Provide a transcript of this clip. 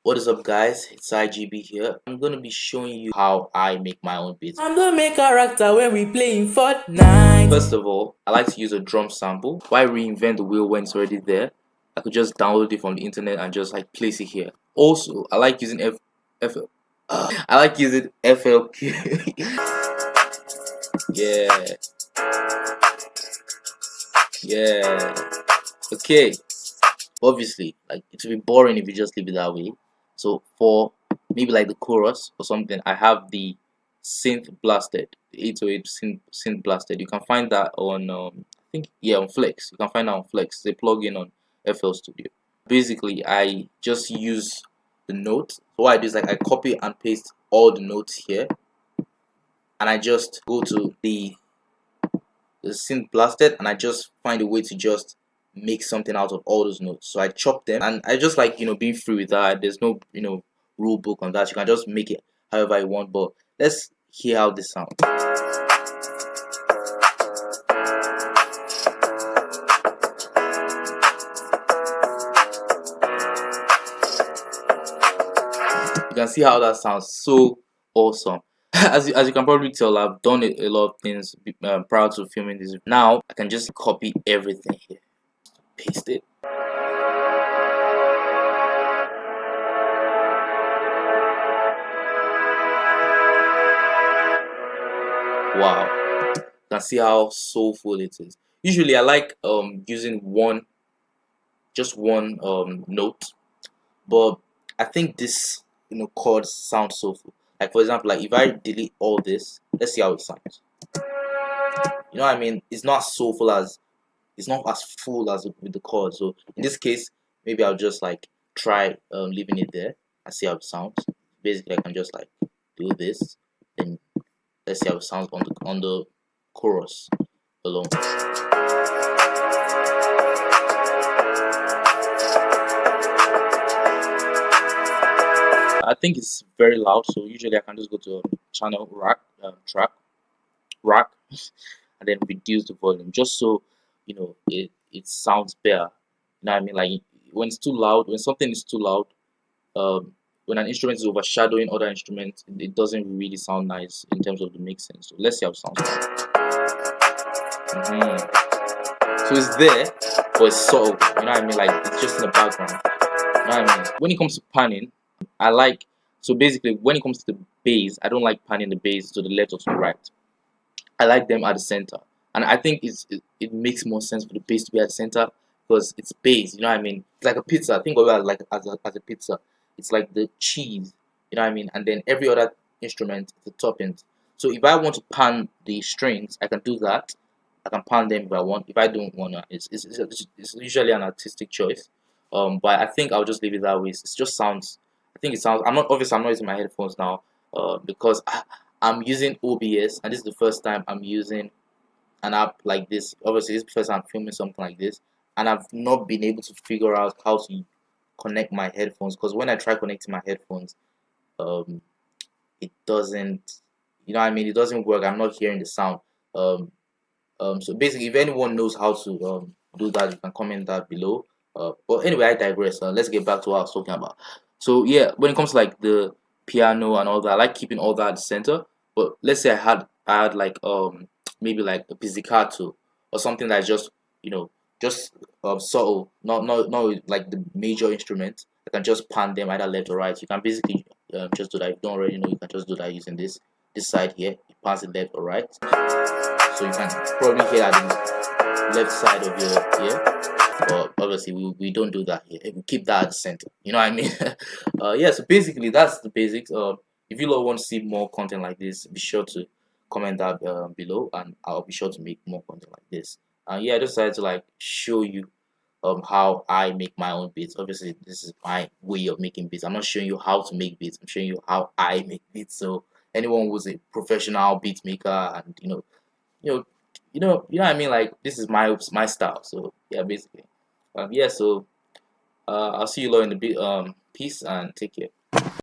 What is up, guys? It's IGB here. I'm gonna be showing you how I make my own beats. I'm the main character when we playing Fortnite. First of all, I like to use a drum sample. Why reinvent the wheel when it's already there? I could just download it from the internet and just like place it here. Also, I like using I like using FLQ. yeah. Okay. Obviously, like it would be boring if you just leave it that way. So for maybe like the chorus or something, I have the synth blasted, the 808 synth blasted. You can find that on I think, yeah, on Flex. You can find that on Flex. They plug in on FL Studio. Basically, I just use the notes. So what I do is like I copy and paste all the notes here, and I just go to the synth blasted, and I just find a way to just make something out of all those notes. So I chop them, and I just like, being free with that. There's no rule book on that. You can just make it however you want. But let's hear how this sounds. You can see how that sounds so awesome. As you can probably tell, I've done a lot of things prior to filming this. Now I can just copy everything here, paste it. Wow, you can see how soulful it is. Usually I like using just one note, but I think this chords sound soulful. Like for example, like if I delete all this, let's see how it sounds. You know what I mean? It's not soulful as it's not as full as with the chords. So in this case, maybe I'll just like try leaving it there and see how it sounds. Basically, I can just like do this, then let's see how it sounds on the chorus alone. I think it's very loud, so usually I can just go to channel track, and then reduce the volume just so it sounds better. You know what I mean? Like when it's too loud, when something is too loud, when an instrument is overshadowing other instruments, it doesn't really sound nice in terms of the mixing. So let's see how it sounds. So it's there, but it's subtle. You know what I mean? Like it's just in the background. You know what I mean? When it comes to panning, so basically when it comes to the bass, I don't like panning the bass to the left or to the right. I like them at the center, and I think it makes more sense for the bass to be at the center because it's bass. You know what I mean? It's like a pizza. Think of it like as a pizza. It's like the cheese. You know what I mean? And then every other instrument is the toppings. So if I want to pan the strings, I can do that. I can pan them if I want. If I don't wanna, it's usually an artistic choice. But I think I'll just leave it that way. It just sounds. I think it sounds. I'm not using my headphones now. Because I'm using OBS, and this is the first time I'm using an app like this. Obviously, this is the first time I'm filming something like this, and I've not been able to figure out how to connect my headphones. Because when I try connecting my headphones, it doesn't. You know what I mean? It doesn't work. I'm not hearing the sound. So basically, if anyone knows how to do that, you can comment that below. But anyway, I digress. Let's get back to what I was talking about. So yeah, when it comes to like the piano and all that, I like keeping all that at the center. But let's say I had like maybe like a pizzicato or something that's just just subtle, not like the major instrument. I can just pan them either left or right. You can basically just do that. If you don't already know, you can just do that using this side here. It pans it left or right. So you can probably hear that in the left side of your ear. But obviously we don't do that here. We keep that at the center. You know what I mean? Yeah, so basically that's the basics. If you all want to see more content like this, be sure to comment that below, and I'll be sure to make more content like this. Yeah, I decided to like show you how I make my own beats. Obviously this is my way of making beats. I'm not showing you how to make beats. I'm showing you how I make beats. So anyone who's a professional beat maker and you know what I mean, like this is my style. So yeah, basically yeah, so I'll see you all in the peace and take care.